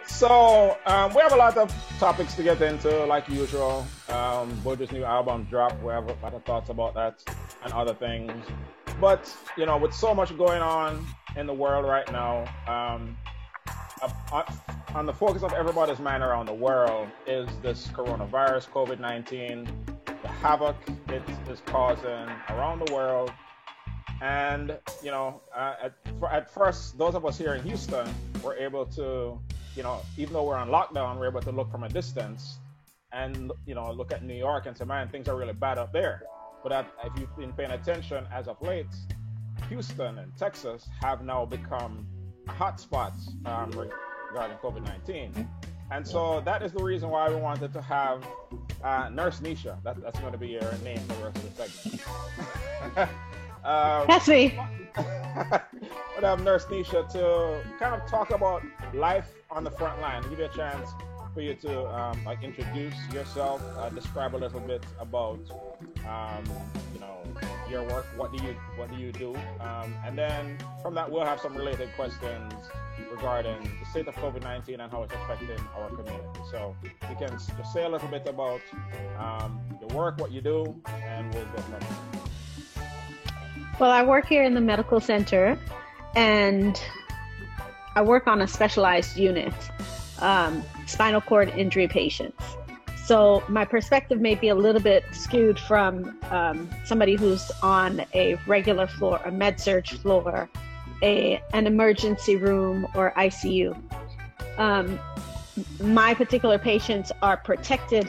So we have a lot of topics to get into, like usual. Buju's new album dropped. We have a lot of thoughts about that and other things. But with so much going on in the world right now, on the focus of everybody's mind around the world is this coronavirus, COVID-19, the havoc it is causing around the world. And at first, those of us here in Houston were able to, even though we're on lockdown, we're able to look from a distance and look at New York and say, man, things are really bad up there. But if you've been paying attention as of late, Houston and Texas have now become hotspots regarding COVID-19. And so that is the reason why we wanted to have Nurse Nisha. That's going to be your name for the rest of the segment. That's me. But have Nurse Nisha to kind of talk about life on the front line. Give you a chance for you to introduce yourself, describe a little bit about your work. What do you do? And then from that we'll have some related questions regarding the state of COVID-19 and how it's affecting our community. So you can just say a little bit about your work, what you do, and we'll go from there. Well, I work here in the medical center, and I work on a specialized unit, spinal cord injury patients. So my perspective may be a little bit skewed from somebody who's on a regular floor, a med-surg floor, an emergency room, or ICU. My particular patients are protected,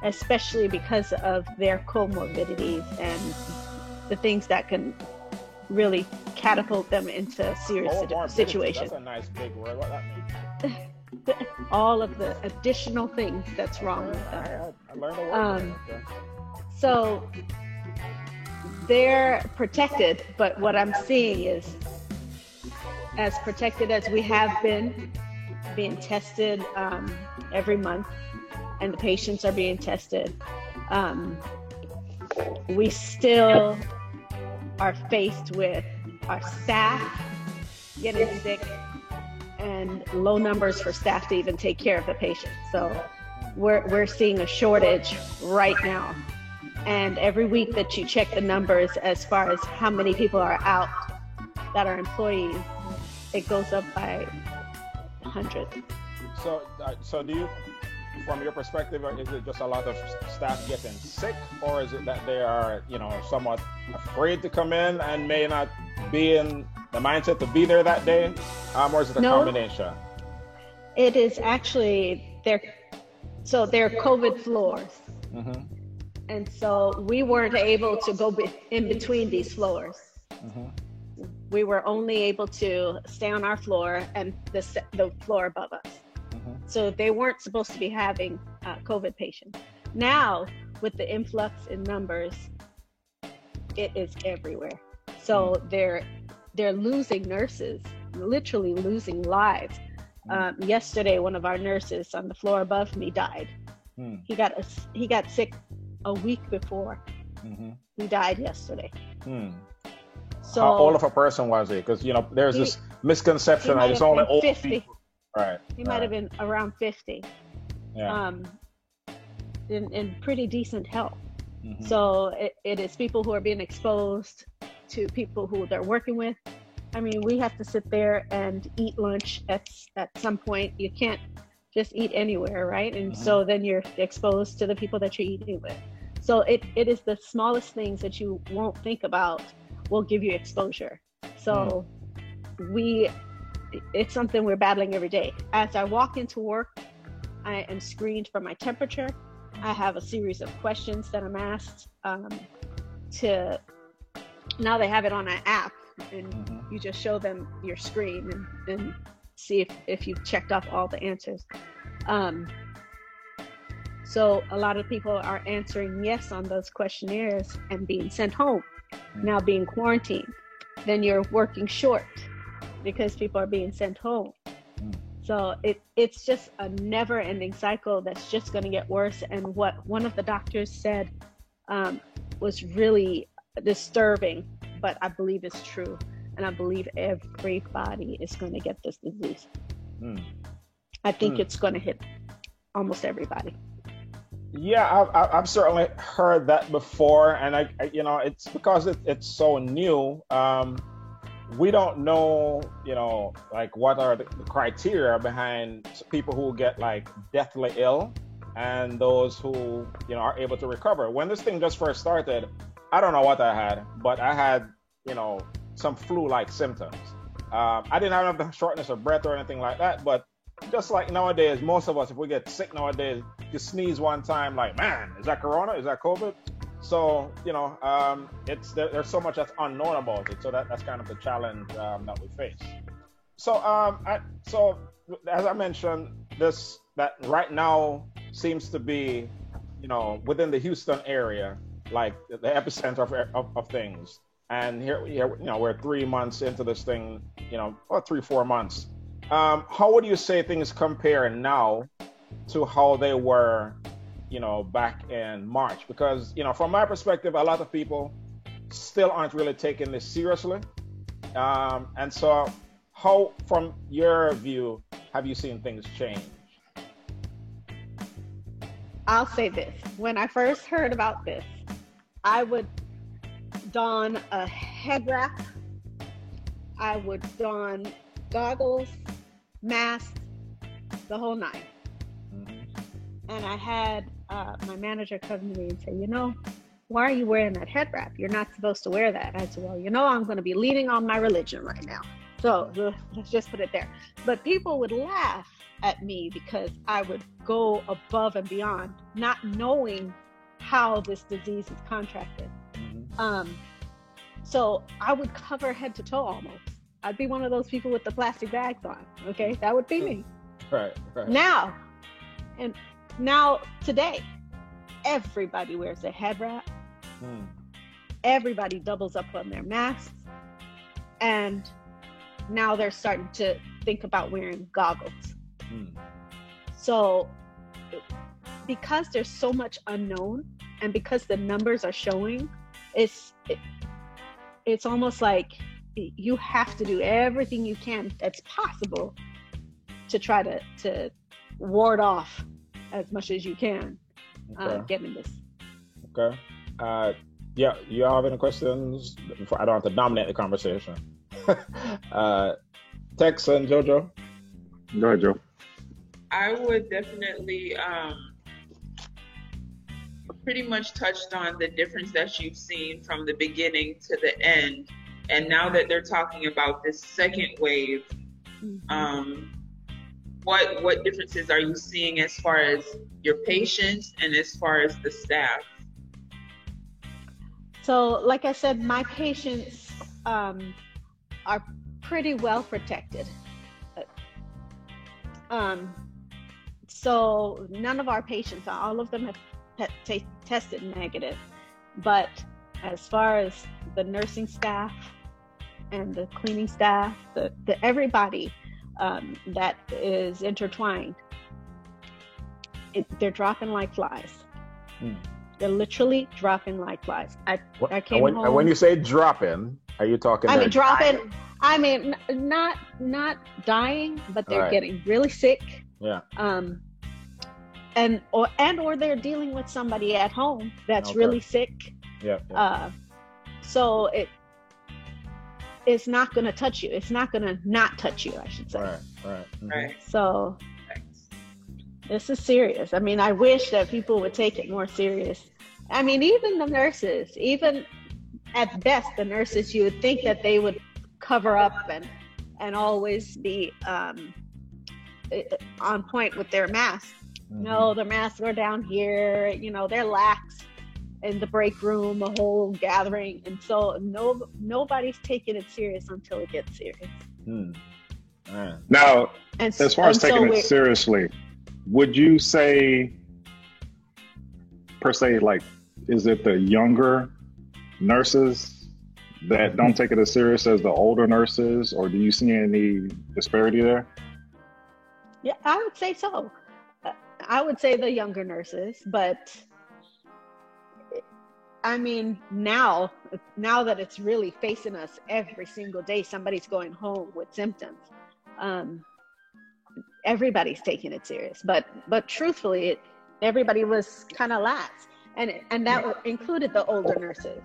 especially because of their comorbidities and the things that can really catapult them into serious situations. That's a nice big word. What that means? All of the additional things that's wrong with them. I learned a word. Okay. So they're protected, but what I'm seeing is, as protected as we have been, being tested every month, and the patients are being tested, we still are faced with our staff getting sick and low numbers for staff to even take care of the patient. So we're seeing a shortage right now. And every week that you check the numbers as far as how many people are out that are employees, it goes up by 100. So do you, from your perspective, is it just a lot of staff getting sick, or is it that they are, somewhat afraid to come in and may not be in the mindset to be there that day, or is it a combination? It is actually they're COVID floors, and so we weren't able to go in between these floors. We were only able to stay on our floor and the floor above us. So they weren't supposed to be having COVID patients. Now, with the influx in numbers, it is everywhere. So they're losing nurses, literally losing lives. Yesterday, one of our nurses on the floor above me died. He got sick a week before. He died yesterday. So how old of a person was he? Because there's this misconception that it's only old 50. People. Right. He might have been around 50. Yeah. In pretty decent health. So it is people who are being exposed to people who they're working with. I mean, we have to sit there and eat lunch at some point. You can't just eat anywhere, right? And so then you're exposed to the people that you're eating with. So it is the smallest things that you won't think about will give you exposure. So it's something we're battling every day. As I walk into work, I am screened for my temperature. I have a series of questions that I'm asked now they have it on an app, and you just show them your screen and see if you've checked off all the answers. So a lot of people are answering yes on those questionnaires and being sent home, now being quarantined. Then you're working short because people are being sent home. So it's just a never-ending cycle that's just going to get worse. And what one of the doctors said was really disturbing, but I believe it's true. And I believe everybody is going to get this disease. I think it's going to hit almost everybody. Yeah, I've certainly heard that before, and I it's because it's so new. We don't know, like what are the criteria behind people who get like deathly ill and those who, are able to recover. When this thing just first started, I don't know what I had, but I had, some flu-like symptoms. I didn't have the shortness of breath or anything like that, but just like nowadays, most of us, if we get sick nowadays, you sneeze one time, like, man, is that Corona? Is that COVID? So, there's so much that's unknown about it. So that's kind of the challenge that we face. So, as I mentioned, that right now seems to be, within the Houston area, like the epicenter of things. And here, we're 3 months into this thing, or 3-4 months. How would you say things compare now to how they were, back in March? Because, from my perspective, a lot of people still aren't really taking this seriously. And so how, from your view, have you seen things change? I'll say this. When I first heard about this, I would don a head wrap. I would don goggles, mask, the whole nine. And I had my manager come to me and say, why are you wearing that head wrap? You're not supposed to wear that. I said, well, I'm going to be leaning on my religion right now. So let's just put it there. But people would laugh at me because I would go above and beyond, not knowing how this disease is contracted. So I would cover head to toe almost. I'd be one of those people with the plastic bags on. Okay, that would be me. Right. Now today, everybody wears a head wrap. Everybody doubles up on their masks, and now they're starting to think about wearing goggles. So because there's so much unknown, and because the numbers are showing, it's almost like you have to do everything you can that's possible to try to ward off as much as you can getting this. Okay. Yeah, you all have any questions? I don't have to dominate the conversation. Tex and Jojo? Go ahead, Joe. I would definitely pretty much touched on the difference that you've seen from the beginning to the end. And now that they're talking about this second wave, what differences are you seeing as far as your patients and as far as the staff? So, like I said, my patients are pretty well protected. So none of our patients, all of them have tested negative. But as far as the nursing staff and the cleaning staff, the everybody that is intertwined, they're dropping like flies. They're literally dropping like flies. I came home. When you say dropping, are you talking? I mean dropping. I mean not dying, but they're getting really sick. Yeah. Or they're dealing with somebody at home that's really sick. Yeah. So it's not going to touch you. It's not going to not touch you, I should say. Right. Right. So this is serious. I mean, I wish that people would take it more serious. I mean, even the nurses, even at best, the nurses, you would think that they would cover up and always be on point with their masks. No, their masks are down here. They're lax in the break room, a whole gathering, and so nobody's taking it serious until it gets serious. Now, as far as taking it seriously, would you say, per se, like, is it the younger nurses that don't take it as serious as the older nurses, or do you see any disparity there? Yeah, I would say so. I would say the younger nurses, but I mean, now that it's really facing us every single day, somebody's going home with symptoms. everybody's taking it serious. But truthfully, everybody was kind of lax, and that included the older nurses.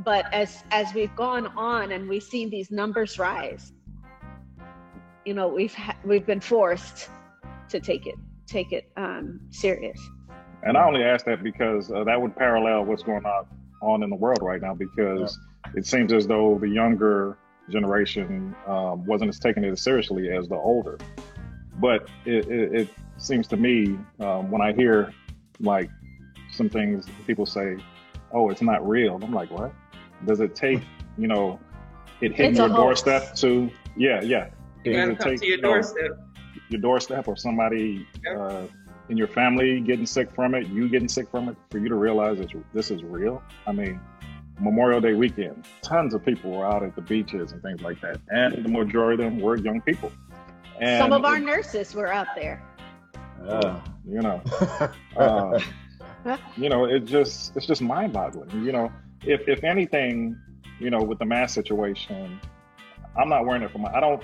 But as we've gone on and we've seen these numbers rise, you know, we've been forced to take it serious. And I only ask that because that would parallel what's going on in the world right now, because it seems as though the younger generation wasn't as taking it as seriously as the older. But it seems to me, when I hear like some things people say, oh, it's not real. I'm like, what? Does it take, you know, it hitting your doorstep to, yeah. You gotta come to your doorstep. Your doorstep, or somebody in your family getting sick from it, you getting sick from it, for you to realize that this is real. I mean, Memorial Day weekend, tons of people were out at the beaches and things like that. And the majority of them were young people. And some of our nurses were out there. You know, you know, it's just mind-boggling. You know, if anything, you know, with the mask situation, I'm not wearing it I don't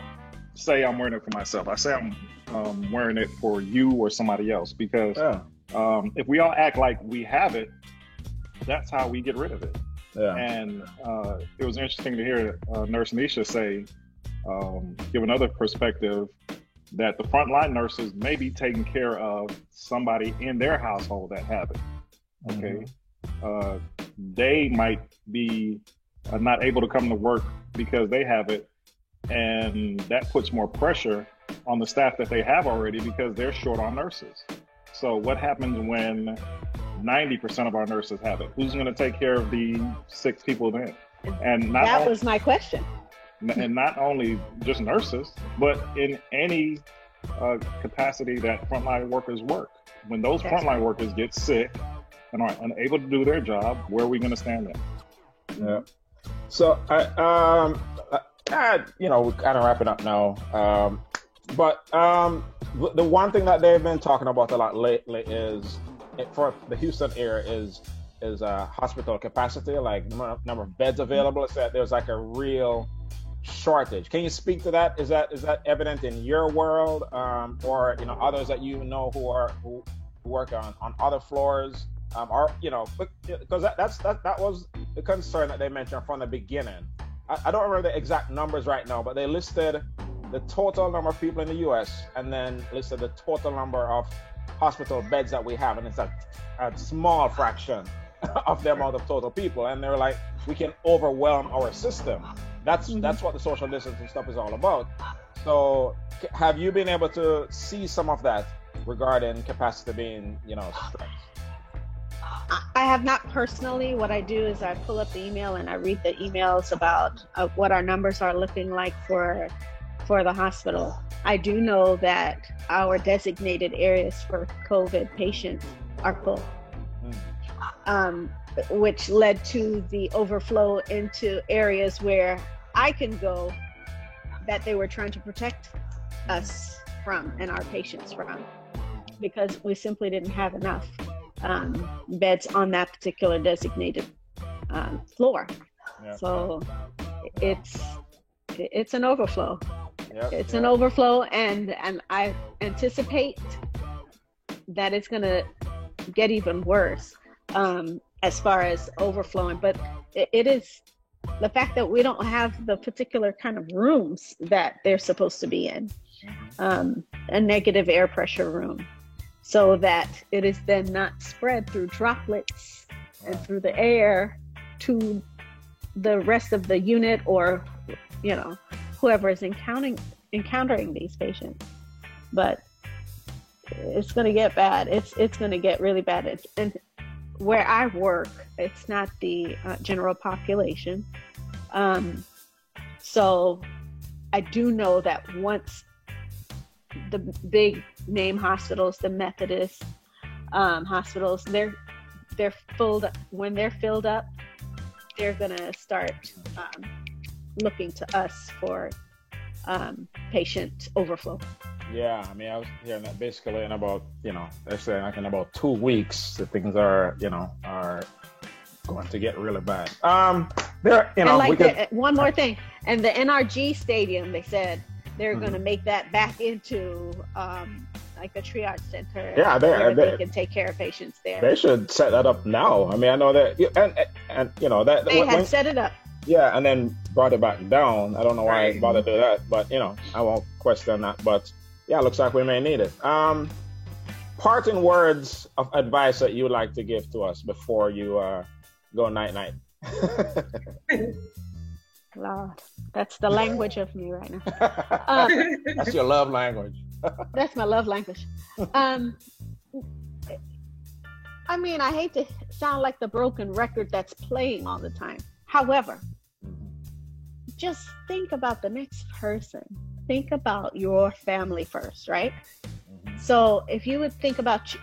say I'm wearing it for myself. I say I'm wearing it for you or somebody else, because if we all act like we have it, that's how we get rid of it. Yeah. And it was interesting to hear Nurse Nisha say, give another perspective, that the frontline nurses may be taking care of somebody in their household that have it. Okay. They might be not able to come to work because they have it, and that puts more pressure on the staff that they have already, because they're short on nurses. So what happens when 90% of our nurses have it? Who's going to take care of the 6 people then? And that was my question. And not only just nurses, but in any capacity that frontline workers work. When those frontline workers get sick and are unable to do their job, where are we going to stand then? Yeah. So you know, we're kind of wrapping up now. But the one thing that they've been talking about a lot lately is, for the Houston area, is hospital capacity, like number of beds available. It's that there's like a real shortage. Can you speak to that? Is that evident in your world, or you know, others that you know who work on other floors, or you know, because that was the concern that they mentioned from the beginning. I don't remember the exact numbers right now, but they listed the total number of people in the U.S. and then listed the total number of hospital beds that we have, and it's a small fraction of the amount of total people. And they're like, we can overwhelm our system. That's what the social distancing stuff is all about. So have you been able to see some of that regarding capacity being, you know, stretched? I have not personally. What I do is I pull up the email and I read the emails about what our numbers are looking like for the hospital. I do know that our designated areas for COVID patients are full, which led to the overflow into areas where I can go that they were trying to protect us from and our patients from, because we simply didn't have enough beds on that particular designated floor. Yep. So it's an overflow. Yep. It's an overflow, and I anticipate that it's going to get even worse as far as overflowing. But it is the fact that we don't have the particular kind of rooms that they're supposed to be in, a negative air pressure room, so that it is then not spread through droplets and through the air to the rest of the unit, or, you know, whoever is encountering these patients. But it's going to get bad. It's going to get really bad. And where I work, it's not the general population. So I do know that once the big name hospitals, the Methodist hospitals, they're filled. When they're filled up, they're gonna start looking to us for patient overflow. Yeah, I mean, I was hearing that basically in about, you know, they're saying like in about 2 weeks, the things are, you know, are going to get really bad. There, you know, one more thing, and the NRG stadium, they said they're going to make that back into like a triage center. Yeah, they can take care of patients there. They should set that up now. I mean, I know that, and you know that they had set it up. Yeah, and then brought it back down. I don't know why I bothered to do that, but you know, I won't question that. But yeah, looks like we may need it. Parting words of advice that you would like to give to us before you go night-night. Lord, that's the language of me right now. That's your love language. That's my love language. I mean, I hate to sound like the broken record that's playing all the time. However, just think about the next person. Think about your family first, right? So if you would think about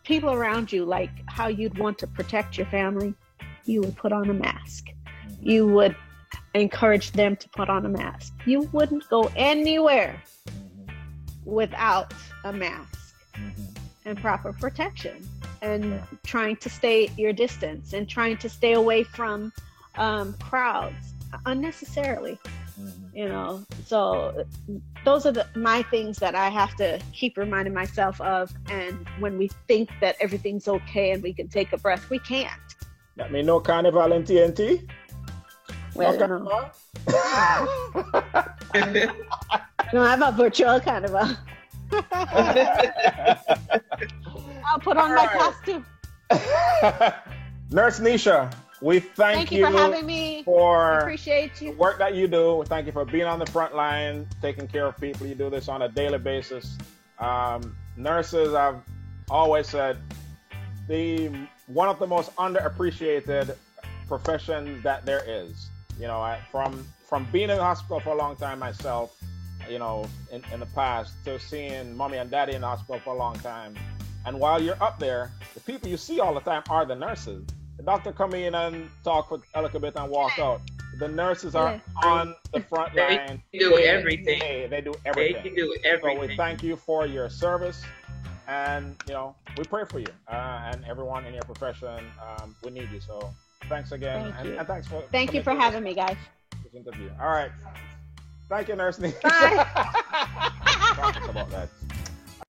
people around you, like how you'd want to protect your family, you would put on a mask. You would encourage them to put on a mask. You wouldn't go anywhere without a mask and proper protection, and trying to stay your distance and trying to stay away from crowds unnecessarily. You know, so those are my things that I have to keep reminding myself of. And when we think that everything's okay and we can take a breath, we can't. That mean no carnival in TNT? Well, no. No, I'm a virtual carnival. I'll put on my costume. Nurse Nisha, we thank you for having me. For appreciate you. The work that you do. We thank you for being on the front line, taking care of people. You do this on a daily basis. Nurses, I've always said, one of the most underappreciated professions that there is. You know, from being in the hospital for a long time myself, you know, in the past, to seeing mommy and daddy in the hospital for a long time. And while you're up there, the people you see all the time are the nurses. The doctor come in and talk for a little bit and walk out. The nurses are on the front line. They do everything. They do everything. They do everything. So we thank you for your service, and you know, we pray for you and everyone in your profession. We need you. So thanks again, and thanks for you for having me, guys. This interview. All right. Thank you, Nurse Nisha. Bye. Talk about that.